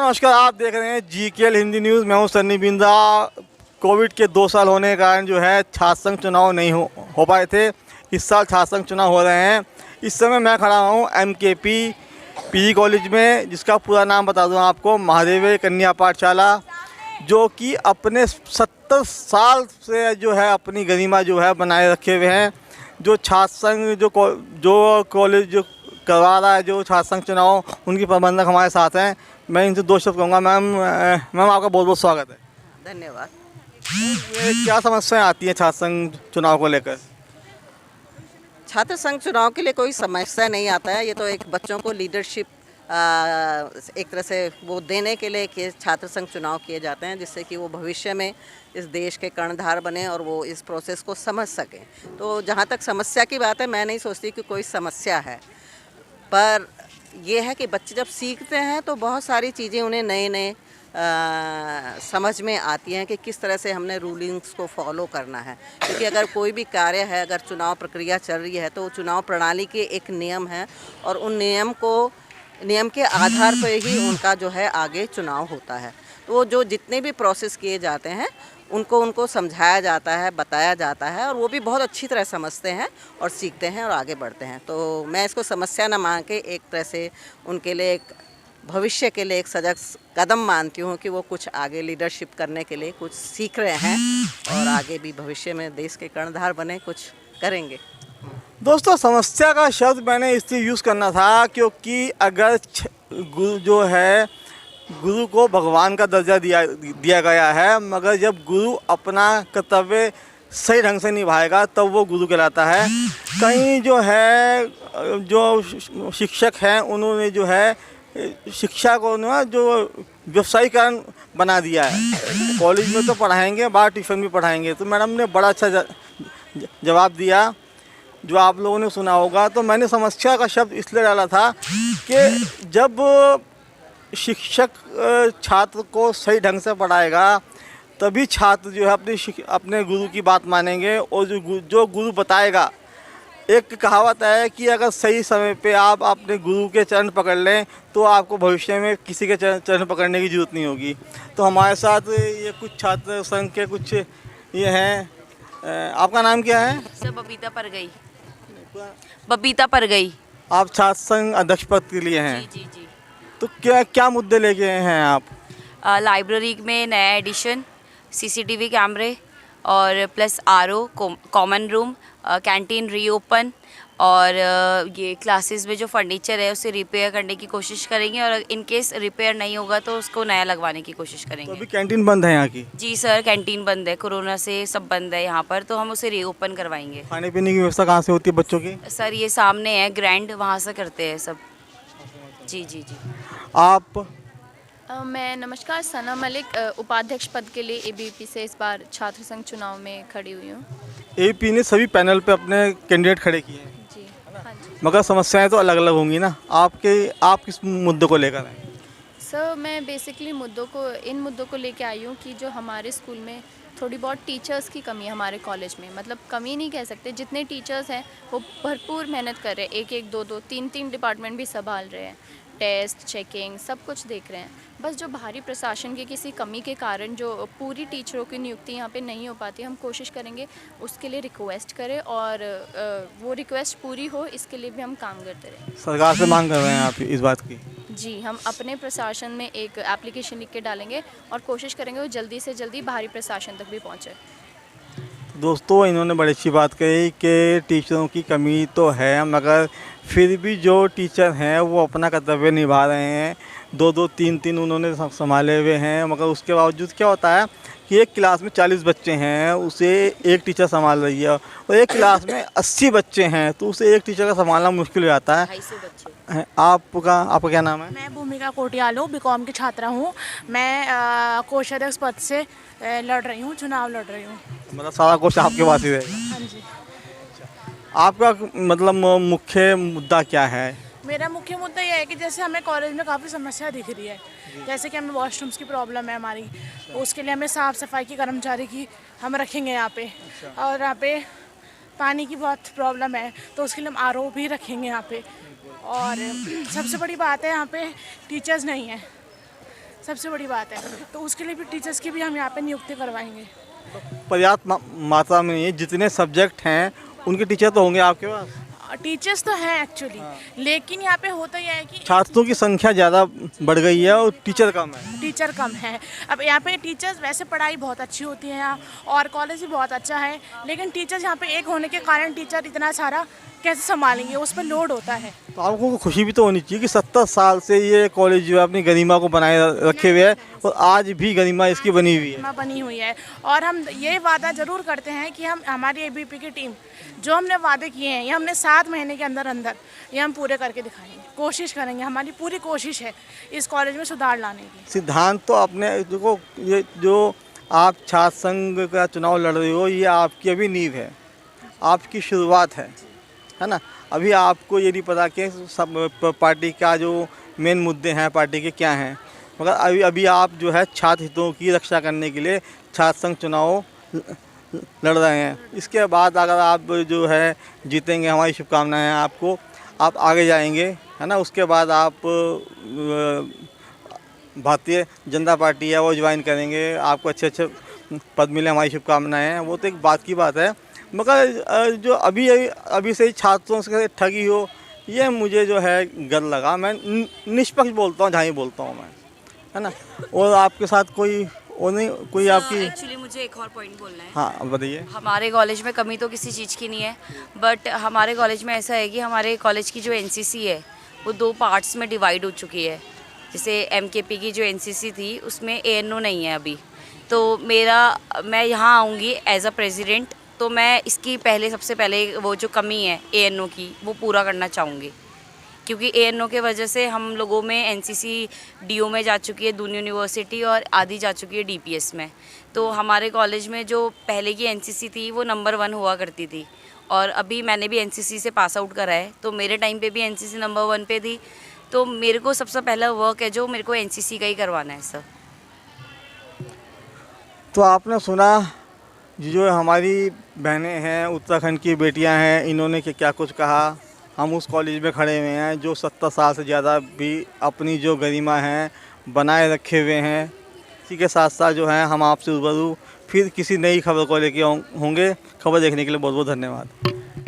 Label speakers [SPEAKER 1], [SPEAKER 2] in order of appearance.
[SPEAKER 1] नमस्कार, आप देख रहे हैं GKL हिंदी न्यूज़। मैं हूं सन्नी बिंद्रा। कोविड के 2 साल होने के कारण जो है छात्र संघ चुनाव नहीं हो पाए थे। इस साल छात्र संघ चुनाव हो रहे हैं। इस समय मैं खड़ा हूं MKP PG कॉलेज में, जिसका पूरा नाम बता दूं आपको, महादेव कन्या पाठशाला, जो कि अपने 70 साल से जो है अपनी गरिमा जो है बनाए रखे हुए हैं। जो छात्र संघ जो कॉलेज जो करवा रहा है, जो छात्र संघ चुनाव, उनकी प्रबंधक हमारे साथ हैं। मैं इनसे 2 शब्द कहूँगा। मैम आपका बहुत बहुत स्वागत है।
[SPEAKER 2] धन्यवाद।
[SPEAKER 1] क्या समस्याएं आती हैं छात्र संघ चुनाव को लेकर?
[SPEAKER 2] छात्र संघ चुनाव के लिए कोई समस्या नहीं आता है। ये तो एक बच्चों को लीडरशिप एक तरह से वो देने के लिए कि छात्र संघ चुनाव किए जाते हैं, जिससे कि वो भविष्य में इस देश के कर्णधार बने और वो इस प्रोसेस को समझ सकें। तो जहाँ तक समस्या की बात है, मैं नहीं सोचती कि कोई समस्या है, पर यह है कि बच्चे जब सीखते हैं तो बहुत सारी चीज़ें उन्हें नए समझ में आती हैं कि किस तरह से हमने रूलिंग्स को फॉलो करना है। क्योंकि अगर कोई भी कार्य है, अगर चुनाव प्रक्रिया चल रही है, तो चुनाव प्रणाली के एक नियम है और उन नियम के आधार पर ही उनका जो है आगे चुनाव होता है। तो वो जो जितने भी प्रोसेस किए जाते हैं उनको समझाया जाता है, बताया जाता है, और वो भी बहुत अच्छी तरह समझते हैं और सीखते हैं और आगे बढ़ते हैं। तो मैं इसको समस्या न मान के एक तरह से उनके लिए एक भविष्य के लिए एक सजग कदम मानती हूँ कि वो कुछ आगे लीडरशिप करने के लिए कुछ सीख रहे हैं और आगे भी भविष्य में देश के कर्णधार बने कुछ करेंगे।
[SPEAKER 1] दोस्तों, समस्या का शब्द मैंने इसलिए यूज़ करना था क्योंकि अगर गुरु जो है, गुरु को भगवान का दर्जा दिया गया है, मगर जब गुरु अपना कर्तव्य सही ढंग से निभाएगा तब वो गुरु कहलाता है। कहीं जो है जो शिक्षक हैं, उन्होंने जो है शिक्षा को ना जो व्यवसायीकरण बना दिया है। कॉलेज में तो पढ़ाएंगे, बाहर ट्यूशन भी पढ़ाएंगे। तो मैडम ने बड़ा अच्छा जवाब दिया जो आप लोगों ने सुना होगा। तो मैंने समस्या का शब्द इसलिए डाला था कि जब शिक्षक छात्र को सही ढंग से पढ़ाएगा तभी छात्र जो है अपने गुरु की बात मानेंगे, और जो गुरु बताएगा। एक कहावत है कि अगर सही समय पे आप अपने गुरु के चरण पकड़ लें तो आपको भविष्य में किसी के चरण पकड़ने की ज़रूरत नहीं होगी। तो हमारे साथ ये कुछ छात्र संघ के कुछ ये हैं। आपका नाम क्या है?
[SPEAKER 3] सर बबीता पर गई।
[SPEAKER 1] आप छात्र संघ अध्यक्ष पद के लिए हैं?
[SPEAKER 3] जी जी जी।
[SPEAKER 1] तो क्या मुद्दे लेके हैं आप?
[SPEAKER 3] लाइब्रेरी में नया एडिशन, CCTV कैमरे और plus RO, common room, canteen reopen, और ये क्लासेस में जो फर्नीचर है उसे रिपेयर करने की कोशिश करेंगे, और इन केस रिपेयर नहीं होगा तो उसको नया लगवाने की कोशिश करेंगे।
[SPEAKER 1] तो अभी कैंटीन बंद है यहाँ की?
[SPEAKER 3] जी सर, कैंटीन बंद है, कोरोना से सब बंद है यहाँ पर, तो हम उसे रीओपन करवाएंगे।
[SPEAKER 1] खाने पीने की व्यवस्था कहाँ से होती है बच्चों की?
[SPEAKER 3] सर ये सामने है ग्रैंड, वहाँ से करते हैं सब। जी जी जी।
[SPEAKER 1] आप?
[SPEAKER 4] मैं नमस्कार, सना मलिक, उपाध्यक्ष पद के लिए ABP से इस बार छात्र संघ चुनाव में खड़ी हुई हूँ।
[SPEAKER 1] AP ने सभी पैनल पे अपने कैंडिडेट खड़े किए हैं
[SPEAKER 4] जी हाँ जी।
[SPEAKER 1] मगर समस्याएं तो अलग अलग होंगी ना। आप किस मुद्दे को लेकर हैं?
[SPEAKER 4] सर मैं बेसिकली इन मुद्दों को लेके आई हूँ कि जो हमारे स्कूल में थोड़ी बहुत टीचर्स की कमी है हमारे कॉलेज में। मतलब कमी नहीं कह सकते, जितने टीचर्स हैं वो भरपूर मेहनत कर रहे हैं, एक 2 3 डिपार्टमेंट भी संभाल रहे हैं, टेस्ट चेकिंग सब कुछ देख रहे हैं। बस जो बाहरी प्रशासन की किसी कमी के कारण जो पूरी टीचरों की नियुक्ति यहाँ पे नहीं हो पाती, हम कोशिश करेंगे उसके लिए रिक्वेस्ट करें, और वो रिक्वेस्ट पूरी हो इसके लिए भी हम काम करते रहें।
[SPEAKER 1] सरकार से मांग कर रहे हैं आप इस बात की?
[SPEAKER 4] जी, हम अपने प्रशासन में एक एप्लीकेशन लिख के डालेंगे और कोशिश करेंगे वो जल्दी से जल्दी बाहरी प्रशासन तक भी पहुँचे।
[SPEAKER 1] दोस्तों, इन्होंने बड़ी अच्छी बात कही कि टीचरों की कमी तो है, मगर फिर भी जो टीचर हैं वो अपना कर्तव्य निभा रहे हैं। 2 3 उन्होंने संभाले हुए हैं, मगर उसके बावजूद क्या होता है कि एक क्लास में 40 बच्चे हैं, उसे एक टीचर संभाल रही है, और एक क्लास में 80 बच्चे हैं, तो उसे एक टीचर का संभालना मुश्किल हो जाता है।
[SPEAKER 3] 250 बच्चे।
[SPEAKER 1] आपका क्या नाम है?
[SPEAKER 5] मैं भूमिका कोटियाल हूँ, BCom की छात्रा हूँ। मैं कोषाध्यक्ष पद से लड़ रही हूँ, चुनाव लड़ रही हूँ।
[SPEAKER 1] मतलब सारा कुछ आपके पास ही रहेगा?
[SPEAKER 5] हाँ जी।
[SPEAKER 1] आपका मतलब मुख्य मुद्दा क्या है?
[SPEAKER 5] मेरा मुख्य मुद्दा यह है कि जैसे हमें कॉलेज में काफ़ी समस्या दिख रही है, जैसे कि हमें वॉशरूम्स की प्रॉब्लम है हमारी, उसके लिए हमें साफ़ सफाई की कर्मचारी की हम रखेंगे यहाँ पे, और यहाँ पे पानी की बहुत प्रॉब्लम है तो उसके लिए हम RO भी रखेंगे यहाँ पे। और सबसे बड़ी बात है यहाँ पे टीचर्स नहीं है, सबसे बड़ी बात है। तो उसके लिए भी टीचर्स की भी हम यहाँ पे नियुक्ति करवाएंगे।
[SPEAKER 1] पर्याप्त मात्रा में नहीं है, जितने सब्जेक्ट हैं उनके टीचर तो होंगे आपके पास।
[SPEAKER 5] टीचर्स तो हैं एक्चुअली, लेकिन यहाँ पे होता यह है कि
[SPEAKER 1] छात्रों की संख्या ज़्यादा बढ़ गई है और टीचर कम है।
[SPEAKER 5] टीचर कम है। अब यहाँ पे टीचर्स, वैसे पढ़ाई बहुत अच्छी होती है यहाँ और कॉलेज भी बहुत अच्छा है, लेकिन टीचर्स यहाँ पे एक होने के कारण टीचर इतना सारा कैसे संभालेंगे, उस पर लोड होता है।
[SPEAKER 1] तो आपको खुशी भी तो होनी चाहिए कि 70 साल से ये कॉलेज जो है अपनी गरिमा को बनाए रखे हुए है और आज भी गरिमा इसकी बनी हुई है।
[SPEAKER 5] बनी हुई है और हम ये वादा ज़रूर करते हैं कि हम, हमारी एबीपी की टीम, जो हमने वादे किए हैं ये हमने 7 महीने के अंदर अंदर ये हम पूरे करके दिखाएंगे, कोशिश करेंगे। हमारी पूरी कोशिश है इस कॉलेज में सुधार लाने की।
[SPEAKER 1] सिद्धांत तो अपने देखो, ये जो आप छात्र संघ का चुनाव लड़ रहे हो ये आपकी अभी नींव है, आपकी शुरुआत है ना। अभी आपको ये नहीं पता कि सब पार्टी का जो मेन मुद्दे हैं पार्टी के क्या हैं, मगर अभी आप जो है छात्र हितों की रक्षा करने के लिए छात्र संघ चुनाव लड़ रहे हैं। इसके बाद अगर आप जो है जीतेंगे, हमारी शुभकामनाएं हैं आपको, आप आगे जाएंगे, है ना। उसके बाद आप भारतीय जनता पार्टी है वो ज्वाइन करेंगे, आपको अच्छे अच्छे पद मिले, हमारी शुभकामनाएं हैं। वो तो एक बात की बात है, मगर जो अभी से ही छात्रों से ठगी हो, ये मुझे जो है गलत लगा। मैं निष्पक्ष बोलता हूँ जहाँ ही बोलता हूँ मैं, है ना। और आपके साथ कोई और नहीं, कोई आपकी
[SPEAKER 3] एक्चुअली मुझे एक और पॉइंट बोलना है।
[SPEAKER 1] हाँ बताइए।
[SPEAKER 3] हमारे कॉलेज में कमी तो किसी चीज़ की नहीं है, बट हमारे कॉलेज में ऐसा है कि हमारे कॉलेज की जो एनसीसी है वो 2 पार्ट्स में डिवाइड हो चुकी है। जैसे एमकेपी की जो एनसीसी थी उसमें एएनओ नहीं है अभी, तो मैं यहाँ आऊँगी एज अ प्रेसिडेंट, तो मैं इसकी सबसे पहले वो जो कमी है एएनओ की वो पूरा करना चाहूँगी, क्योंकि एएनओ के वजह से हम लोगों में एनसीसी डीओ में जा चुकी है, दून यूनिवर्सिटी, और आधी जा चुकी है डीपीएस में। तो हमारे कॉलेज में जो पहले की एनसीसी थी वो नंबर 1 हुआ करती थी, और अभी मैंने भी एनसीसी से पास आउट करा है, तो मेरे टाइम पे भी एनसीसी नंबर 1 पे थी। तो मेरे को सबसे पहला वर्क है जो मेरे को एनसीसी का ही करवाना है सर।
[SPEAKER 1] तो आपने सुना जो हमारी बहनें हैं, उत्तराखंड की बेटियां हैं, इन्होंने क्या कुछ कहा। हम उस कॉलेज में खड़े हुए हैं जो 70 साल से ज़्यादा भी अपनी जो गरिमा है बनाए रखे हुए हैं। इसी के साथ साथ जो है हम आपसे रूबरू फिर किसी नई खबर को लेके होंगे। खबर देखने के लिए बहुत बहुत धन्यवाद।